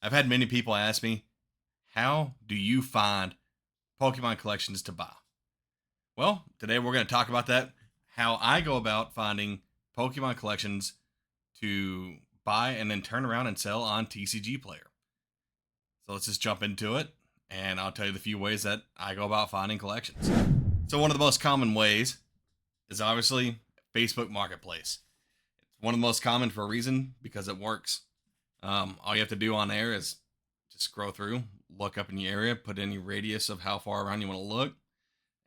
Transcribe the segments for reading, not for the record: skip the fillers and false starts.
I've had many people ask me, how do you find Pokemon collections to buy? Well, today we're going to talk about that, how I go about finding Pokemon collections to buy and then turn around and sell on TCGplayer. So let's just jump into it, and I'll tell you the few ways that I go about finding collections. So one of the most common ways is obviously Facebook Marketplace. It's one of the most common for a reason because it works. All you have to do on there is just scroll through, look up in your area, put in your radius of how far around you want to look,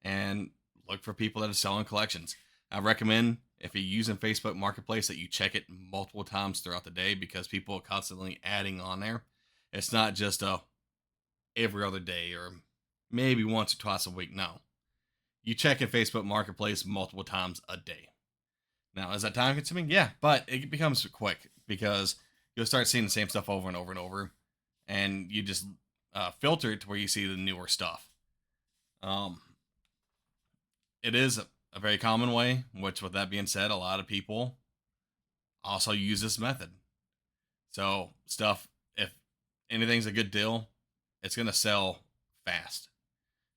and look for people that are selling collections. I recommend if you're using Facebook Marketplace that you check it multiple times throughout the day because people are constantly adding on there. It's not just a every other day or maybe once or twice a week. No, you check in Facebook Marketplace multiple times a day. Now, is that time consuming? Yeah, but it becomes quick because you'll start seeing the same stuff over and over and over, and you just filter it to where you see the newer stuff. Um, it is a very common way, which, with that being said, a lot of people also use this method. So, stuff, if anything's a good deal, it's going to sell fast.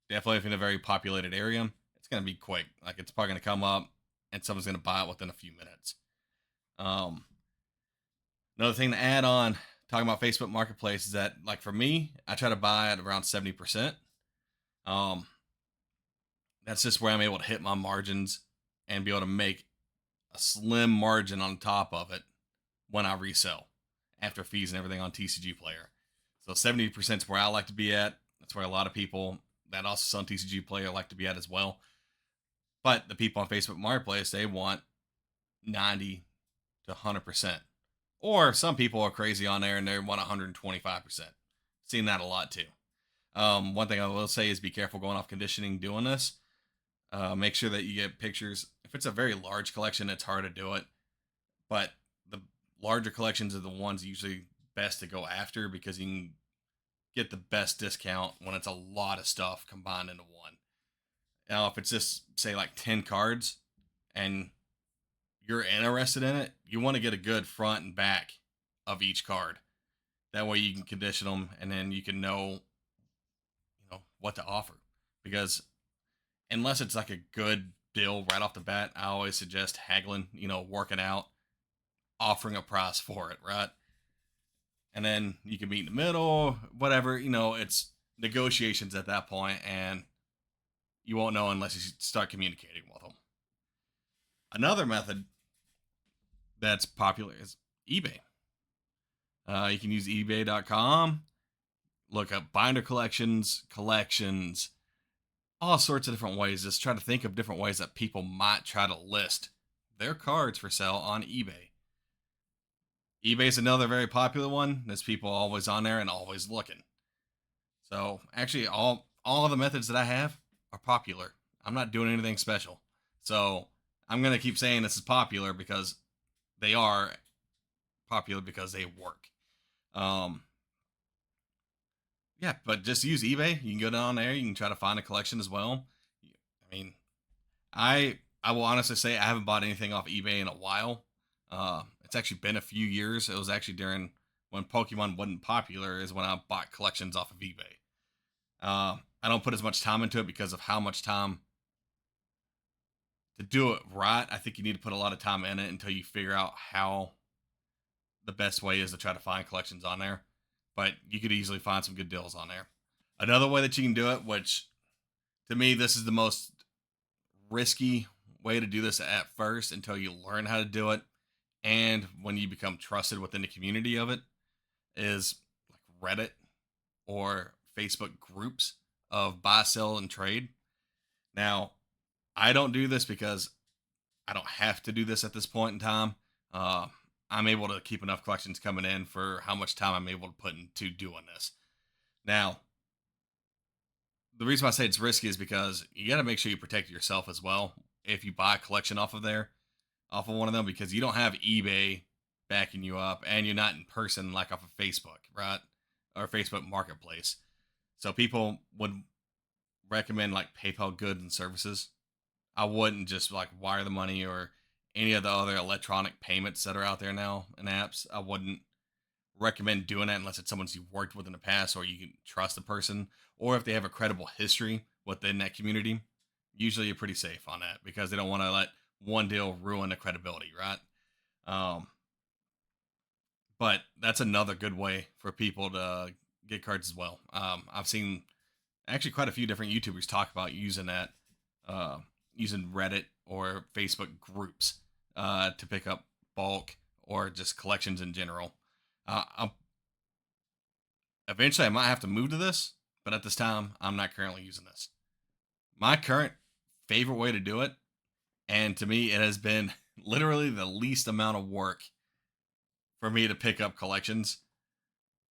Definitely, if in a very populated area, it's going to be quick. Like, it's probably going to come up and someone's going to buy it within a few minutes. Um, Another thing to add on talking about Facebook Marketplace is that, like for me, I try to buy at around 70%. Um, that's just where I'm able to hit my margins and be able to make a slim margin on top of it when I resell after fees and everything on TCGplayer. So 70% is where I like to be at. That's where a lot of people that also sell on TCGplayer like to be at as well. But the people on Facebook Marketplace, they want 90 to 100%. Or some people are crazy on there and they want 125%. Seen that a lot too. One thing I will say is be careful going off conditioning doing this. Make sure that you get pictures. If it's a very large collection, it's hard to do it. But the larger collections are the ones usually best to go after because you can get the best discount when it's a lot of stuff combined into one. Now, if it's just, say, like 10 cards and you're interested in it, you want to get a good front and back of each card. That way you can condition them and then you can know, what to offer. Because unless it's like a good deal right off the bat, I always suggest haggling, working out, offering a price for it, right? And then you can meet in the middle, whatever, it's negotiations at that point, and you won't know unless you start communicating with them. Another method that's popular is eBay. You can use ebay.com, look up binder collections, all sorts of different ways. Just try to think of different ways that people might try to list their cards for sale on eBay. eBay is another very popular one. There's people always on there and always looking. So actually, all of the methods that I have are popular. I'm not doing anything special. So I'm gonna keep saying this is popular because they are popular because they work. Yeah, but just use eBay. You can go down there. You can try to find a collection as well. I mean, I will honestly say I haven't bought anything off eBay in a while. It's actually been a few years. It was actually during when Pokemon wasn't popular is when I bought collections off of eBay. I don't put as much time into it because of how much time to do it right. I think you need to put a lot of time in it until you figure out how the best way is to try to find collections on there. But you could easily find some good deals on there. Another way that you can do it, which to me, this is the most risky way to do this at first until you learn how to do it. And when you become trusted within the community of it, is like Reddit or Facebook groups of buy, sell, and trade. Now, I don't do this because I don't have to do this at this point in time. I'm able to keep enough collections coming in for how much time I'm able to put into doing this. Now, the reason why I say it's risky is because you got to make sure you protect yourself as well if you buy a collection off of there, off of one of them, because you don't have eBay backing you up and you're not in person like off of Facebook, right? Or Facebook Marketplace. So people would recommend like PayPal goods and services. I wouldn't just like wire the money or any of the other electronic payments that are out there now and apps. I wouldn't recommend doing that unless it's someone you've worked with in the past or you can trust the person, or if they have a credible history within that community. Usually, you're pretty safe on that because they don't want to let one deal ruin the credibility, right? Um, but that's another good way for people to get cards as well. I've seen actually quite a few different YouTubers talk about using that, uh, using Reddit or Facebook groups to pick up bulk or just collections in general. Eventually, I might have to move to this, but at this time, I'm not currently using this. My current favorite way to do it, and to me, it has been literally the least amount of work for me to pick up collections,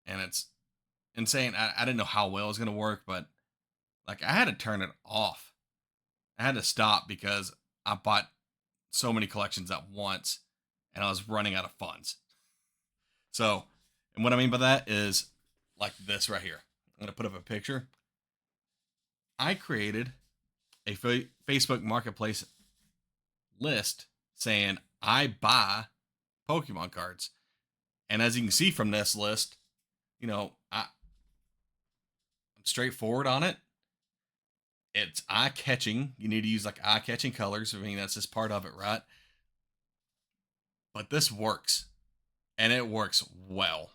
and it's insane. I didn't know how well it was going to work, but like I had to turn it off. I had to stop because I bought so many collections at once, and I was running out of funds. So, and what I mean by that is like this right here. I'm going to put up a picture. I created a Facebook Marketplace list saying I buy Pokemon cards. And as you can see from this list, I'm straightforward on it. It's eye catching. You need to use like eye catching colors. I mean, that's just part of it, right? But this works, and it works well.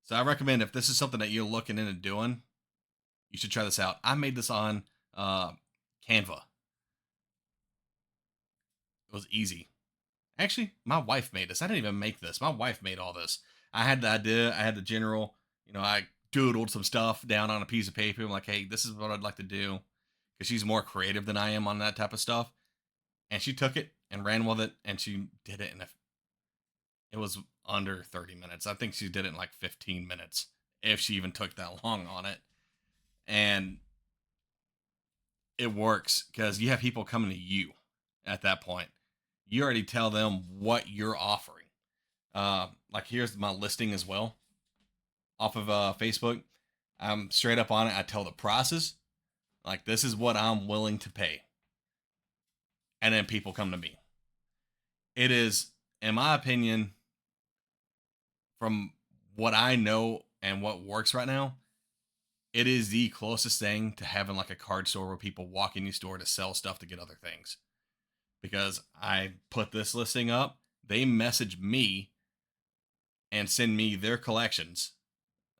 So I recommend if this is something that you're looking into doing, you should try this out. I made this on Canva. It was easy. Actually, my wife made this. I didn't even make this. My wife made all this. I had the idea. I had the general. I doodled some stuff down on a piece of paper. I'm like, hey, this is what I'd like to do, because she's more creative than I am on that type of stuff. And she took it and ran with it, and she did it. And it was under 30 minutes. I think she did it in like 15 minutes, if she even took that long on it. And it works because you have people coming to you at that point. You already tell them what you're offering. Like here's my listing as well off of Facebook. I'm straight up on it. I tell the prices. Like this is what I'm willing to pay. And then people come to me. It is, in my opinion, from what I know and what works right now, it is the closest thing to having like a card store where people walk in your store to sell stuff to get other things. Because I put this listing up, they message me and send me their collections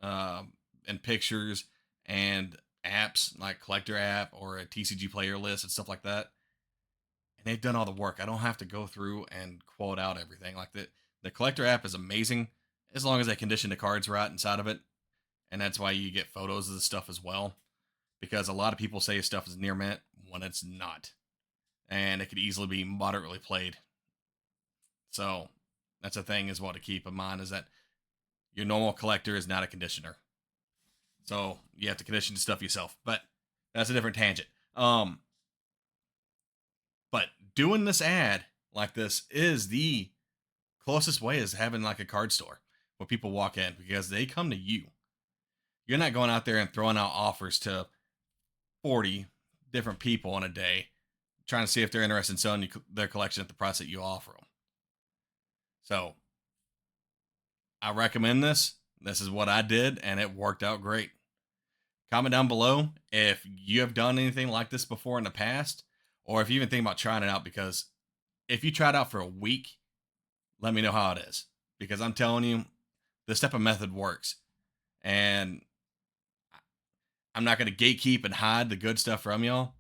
and pictures and apps like collector app or a TCGplayer list and stuff like that. And they've done all the work. I don't have to go through and quote out everything. Like the collector app is amazing as long as they condition the cards right inside of it. And that's why you get photos of the stuff as well. Because a lot of people say stuff is near mint when it's not. And it could easily be moderately played. So that's a thing as well to keep in mind, is that your normal collector is not a conditioner. So you have to condition the stuff yourself. But that's a different tangent. But doing this ad like this is the closest way, is having like a card store where people walk in because they come to you. You're not going out there and throwing out offers to 40 different people in a day, trying to see if they're interested in selling you their collection at the price that you offer them. So I recommend this. This is what I did, and it worked out great. Comment down below if you have done anything like this before in the past, or if you even think about trying it out, because if you try it out for a week, let me know how it is. Because I'm telling you, this type of method works. And I'm not going to gatekeep and hide the good stuff from y'all.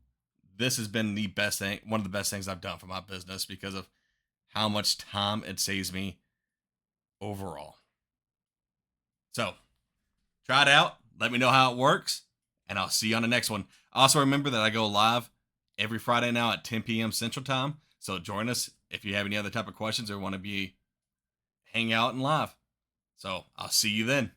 This has been the best thing, one of the best things I've done for my business, because of how much time it saves me overall. So try it out. Let me know how it works, and I'll see you on the next one. Also, remember that I go live every Friday now at 10 p.m. Central Time. So join us if you have any other type of questions or want to hang out and live. So I'll see you then.